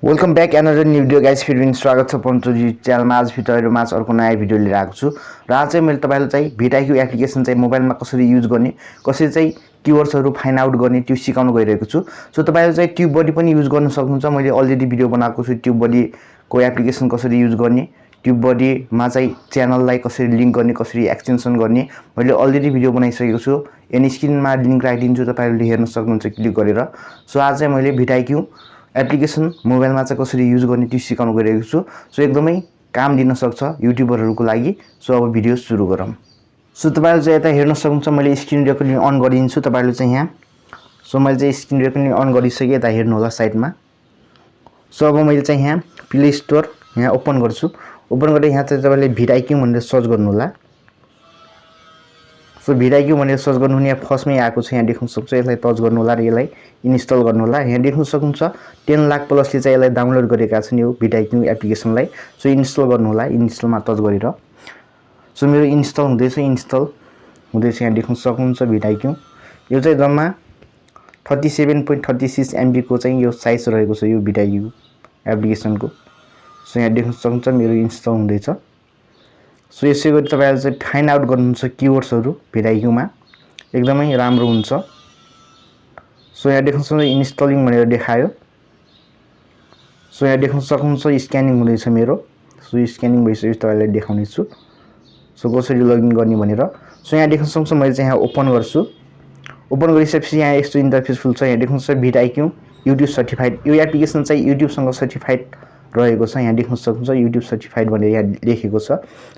Welcome back another new video guys फिर पनि स्वागत छ पञ्चजी च्यानलमा आज भिडियोहरुमा अर्को नयाँ भिडियो लिएर आएको छु र आज चाहिँ मैले तपाईहरुलाई चाहिँ Vidiq एप्लिकेसन चाहिँ मोबाइलमा कसरी युज गर्ने कसरी चाहिँ कीवर्ड्सहरु फाइन्ड आउट गर्ने त्यो सिकाउन गइरहेको छु सो तपाईहरु चाहिँ ट्युब बडी पनि युज गर्न सक्नुहुन्छ मैले अलरेडी भिडियो बनाएको छु ट्युब बडी को एप्लिकेसन कसरी युज गर्ने ट्युब बडी मा चाहिँ च्यानललाई कसरी लिंक गर्ने कसरी एक्सटेन्सन गर्ने मैले अलरेडी भिडियो बनाइसकेको छु एनी स्क्रिनमा लिंक राखिदिन्छु तपाईहरुले हेर्न सक्नुहुन्छ क्लिक गरेर सो आज चाहिँ मैले Vidiq एप्लिकेसन मोबाइलमा चाहिँ कसरी युज गर्ने त्यो सिकाउन गइरहेको छु सो एकदमै काम दिन सक्छ युट्युबरहरुको लागि सो अब भिडियो सुरु गरौँ सो तपाईहरु चाहिँ यता हेर्न सक्नुहुन्छ मैले स्क्रिन रेकर्डिङ अन गरिदिन्छु तपाईहरुले चाहिँ यहाँ सो मैले चाहिँ स्क्रिन रेकर्डिङ अन गरिसके यता हेर्नु होला साइडमा सो अब मैले चाहिँ यहाँ प्ले स्टोर यहाँ ओपन गर्छु ओपन गरेर यहाँ चाहिँ तपाईले Vidiq भनेर सर्च गर्नु होला सो Vidiq भनेर सर्च गर्नु भने यहाँ फर्स्टमै आएको छ यहाँ देख्न सक्नुहुन्छ यसलाई टच गर्नु होला र यसलाई इन्स्टल गर्नु होला यहाँ देख्न सक्नुहुन्छ 10 लाख प्लसले चाहिँ यसलाई डाउनलोड गरेका छन् यो Vidiq एप्लिकेसनलाई सो इन्स्टल गर्नु होला इन्स्टलमा टच गरेर सो मेरो इन्स्टल हुँदैछ यहाँ देख्न सक्नुहुन्छ Vidiq यो चाहिँ जम्मा 37.36 MB को चाहिँ यो साइज रहेको छ यो Vidiq एप्लिकेसनको सो यहाँ देख्न सक्नुहुन्छ मेरो इन्स्टल हुँदैछ सो यसै गरी तपाईहरु चाहिँ फाइन्ड आउट गर्नुहुन्छ कीवर्ड्सहरु Vidiq मा एकदमै राम्रो हुन्छ सो यहाँ देख्न सक्नुहुन्छ इन्स्टलिङ भनेर देखायो सो यहाँ देख्न सक्नुहुन्छ स्क्यानिङ हुँदैछ मेरो सो स्क्यानिङ भइसकेपछि तपाईलाई देखाउने छु सो कसरी लगइन गर्ने भनेर सो यहाँ देख्न सक्नुहुन्छ मैले चाहिँ यहाँ ओपन गर्छु ओपन गरिसकेपछि यहाँ यस्तो इन्टरफेस खुल्छ यहाँ देख्न सक्नुहुन्छ Vidiq युट्युब सर्टिफाइड यो एप्लिकेसन चाहिँ युट्युब सँग सर्टिफाइड रहेको छ यहाँ देख्न सक्नुहुन्छ युट्युब सर्टिफाइड भनेर यहाँ लेखेको छ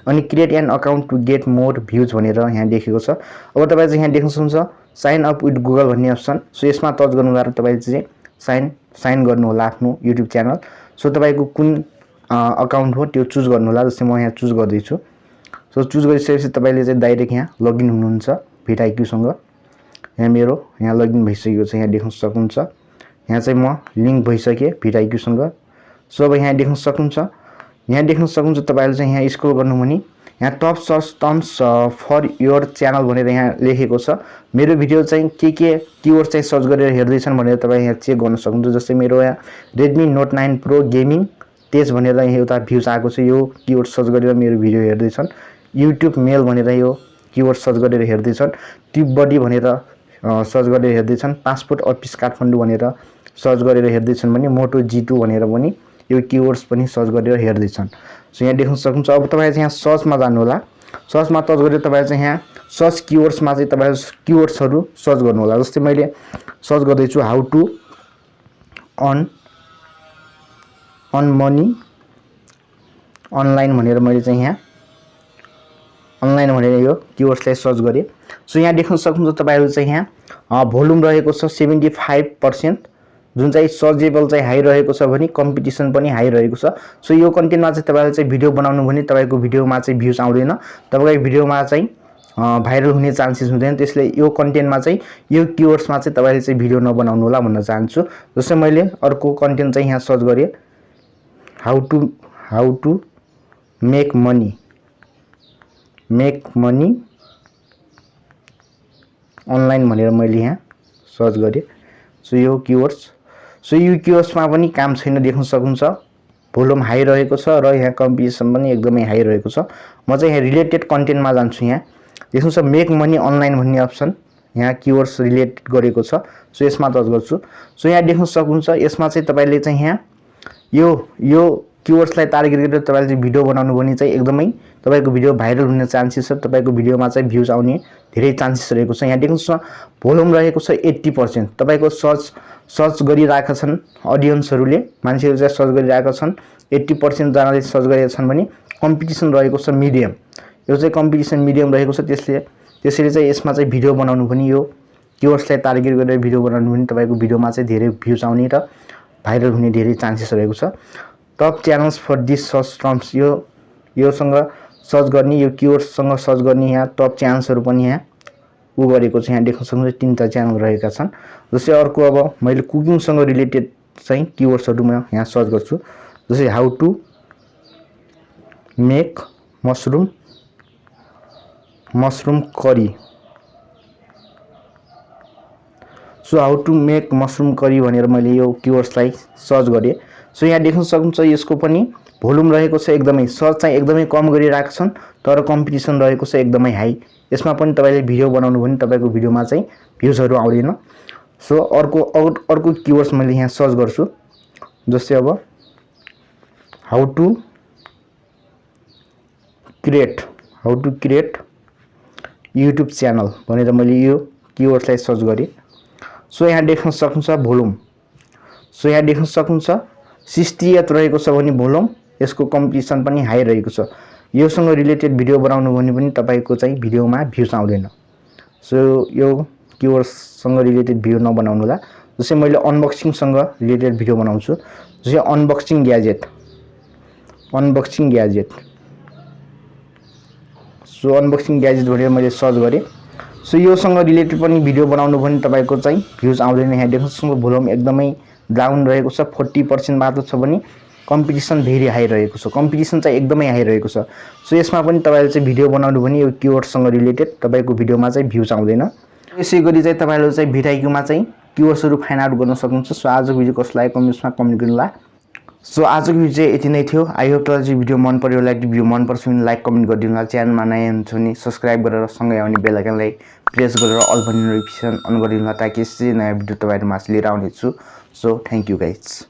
अनि create an account to get more views भनेर यहाँ लेखेको छ अब तपाईले चाहिँ यहाँ देख्न सक्नुहुन्छ साइन अप विथ गुगल भन्ने अप्सन सो यसमा टच गर्नु होला र तपाईले चाहिँ साइन गर्नु होला आफ्नो युट्युब च्यानल सो तपाईको कुन अकाउन्ट हो त्यो चुज गर्नु होला जस्तै म यहाँ चुज गर्दै छु सो चुज गरिसकेपछि तपाईले चाहिँ डाइरेक्ट यहाँ लगइन हुनुहुन्छ Vidiq सँग यहाँ मेरो यहाँ लगइन भइसकेको छ यहाँ देख्न सक्नुहुन्छ यहाँ चाहिँ म लिंक भइसके Vidiq सँग सो अब यहाँ देख्न सक्नुहुन्छ तपाईहरुले चाहिँ यहाँ स्क्रोल गर्नु भने यहाँ top search terms for your channel भनेर यहाँ लेखेको छ मेरो भिडियो चाहिँ के कीवर्ड चाहिँ सर्च गरेर हेर्दै छन् भनेर तपाई यहाँ चेक गर्न सक्नुहुन्छ जस्तै मेरो यहाँ Redmi Note 9 Pro गेमिङ तेज भनेर यहाँ एउटा भ्यूज आएको छ यो कीवर्ड सर्च गरेर मेरो भिडियो हेर्दै छन् YouTube मेल भनेर यो कीवर्ड सर्च गरेर हेर्दै छन् ट्युब बडी भनेर सर्च गरेर हेर्दै छन् पासपोर्ट अफिस काठमाडौँ भनेर सर्च गरेर हेर्दै छन् भने मोटो G2 भनेर पनि यो कीवर्ड्स पनि सर्च गरेर हेर्दै छन् सो यहाँ देख्न सक्नुहुन्छ अब तपाईले चाहिँ यहाँ सर्चमा जानु होला सर्चमा टच गरेर तपाईले चाहिँ यहाँ सर्च कीवर्ड्समा चाहिँ तपाईले कीवर्ड्सहरु सर्च गर्नु होला जस्तै मैले सर्च गर्दै छु how to earn money online भनेर मैले चाहिँ यहाँ अनलाइन भनेर यो कीवर्ड्सलाई सर्च गरे सो यहाँ देख्न सक्नुहुन्छ तपाईहरु चाहिँ यहाँ भोल्युम रहेको छ 75% जुन चाहिँ सर्चेबल चाहिँ हाई रहेको छ भने कम्पिटिसन पनि हाई रहेको छ सो यो कन्टेन्टमा चाहिँ तपाईले चाहिँ भिडियो बनाउनु भने तपाईको भिडियोमा चाहिँ भ्यूज आउँदैन तपाईको भिडियोमा चाहिँ भाइरल हुने चान्सेस हुँदैन त्यसले यो कन्टेन्टमा चाहिँ यो कीवर्ड्समा चाहिँ तपाईले चाहिँ भिडियो नबनाउनु होला भन्न चाहन्छु जस्तै मैले अर्को कन्टेन्ट चाहिँ यहाँ सर्च गरे how to make money online भनेर मैले यहाँ सर्च गरे सो यो कीवर्ड्समा पनि काम छैन देख्न सक्नुहुन्छ भोल्युम हाई रहेको छ र यहाँ कम्पिटिसन पनि एकदमै हाई रहेको छ म चाहिँ यहाँ रिलेटेड कन्टेन्टमा जान्छु यहाँ देख्नुहुन्छ मेक मनी अनलाइन भन्ने अप्सन यहाँ कीवर्ड्स रिलेटेड गरेको छ सो यसमा टच गर्छु सो यहाँ देख्न सक्नुहुन्छ यसमा चाहिँ तपाईले चाहिँ यहाँ यो कीवर्ड्सलाई टार्गेट गरेर तपाईले चाहिँ भिडियो बनाउनु भने चाहिँ एकदमै तपाईको भिडियो भाइरल हुने चान्सेस छ तपाईको भिडियोमा चाहिँ भ्यूज आउने धेरै चान्सेस रहेको छ यहाँ देख्नुहुन्छ भोल्युम रहेको छ 80% तपाईको सर्च गरिरहेका छन् ऑडियन्सहरुले मान्छेहरु चाहिँ सर्च गरिरहेका छन् 80% जनाले सर्च गरेका छन् भने कम्पिटिसन रहेको छ मिडियम यो चाहिँ कम्पिटिसन मिडियम रहेको छ त्यसैले चाहिँ यसमा चाहिँ भिडियो बनाउनु पनि यो कीवर्ड्सलाई टार्गेट गरेर भिडियो बनाउनु पनि तपाईको भिडियोमा चाहिँ धेरै भ्यूज आउने र भाइरल हुने धेरै चान्सेस रहेको छ top channels for this search terms यो सँग सर्च गर्ने यो कीवर्ड्स सँग सर्च गर्ने यहाँ टप च्यानल्सहरु पनि यहाँ गरेको छ यहाँ देख्न सक्नुहुन्छ 3टा च्यानल रहेका छन् जस्तै अर्को अब मैले कुकिङ सँग रिलेटेड चाहिँ कीवर्ड्सहरु म यहाँ सर्च गर्छु जस्तै how to make mushroom curry so how to make mushroom curry भनेर मैले यो कीवर्ड्सलाई सर्च गरे सो यहाँ देख्न सक्नुहुन्छ यसको पनि भोल्युम रहेको छ एकदमै, सर्च चाहिँ एकदमै कम गरिरहेको छन् तर कम्पिटिसन रहेको छ एकदमै हाई। यसमा पनि तपाईले भिडियो बनाउनु भने तपाईको भिडियोमा चाहिँ भ्युजहरु आउँदैन। सो अर्को किवर्ड्स मैले यहाँ सर्च गर्छु, जस्तै अब how to create YouTube channel भनेर मैले यो किवर्ड्सलाई सर्च गरे। सो यहाँ देख्न सक्नुहुन्छ भोल्युम, सो यहाँ देख्न सक्नुहुन्छ 68 रहेको छ भने भोल्युम, यसको कम्पिटिसन पनि हाई रहेको छ। योसँग रिलेटेड भिडियो बनाउनु भने पनि तपाईको चाहिँ भिडियोमा भ्युज आउँदैन। सो यो किवर्ड्ससँग रिलेटेड भिडियो नबनाउनु होला। जस्तै मैले अनबक्सिङसँग रिलेटेड भिडियो बनाउँछु, जस्तै unboxing gadget. So unboxing gadget भनेर मैले सर्च गरे। सो योसँग रिलेटेड पनि भिडियो बनाउनु भने तपाईको चाहिँ भ्युज आउँदैन। यहाँ देख्न सक्नुहुन्छ भोल्युम एकदमै डाउन रहेको छ, 40% मात्र छ भने कम्पिटिसन भेरी हाई रहेको छ, कम्पिटिसन चाहिँ एकदमै हाई रहेको छ। सो यसमा पनि तपाईले चाहिँ भिडियो बनाउनु भने यो किवर्डसँग रिलेटेड तपाईको भिडियोमा चाहिँ भ्युज आउँदैन। यसैगरी चाहिँ तपाईहरुले चाहिँ भिडाइक्यूमा चाहिँ किवर्ड्सहरु फाइन्ड आउट गर्न सक्नुहुन्छ। सो आजको भिडियो कस्तो लाग्यो कमेन्ट्समा कमेन्ट गर्नुहोला। सो आजको भिडियो चाहिँ यति नै थियो। आई होप तपाईलाई चाहिँ भिडियो मन पर्यो होला। भिडियो मन पर्छ भने लाइक कमेन्ट गरिदिनु होला। च्यानलमा नयाँ हुनुहुन्छ भने सब्स्क्राइब गरेर सँगै आउने बेल आइकनलाई प्रेस गरेर अल पनि नोटिफिकेसन अन गरिदिनु होला ताकि यसरी नयाँ भिडियो तपाईहरुमा लिएर आउने छु। So thank you guys.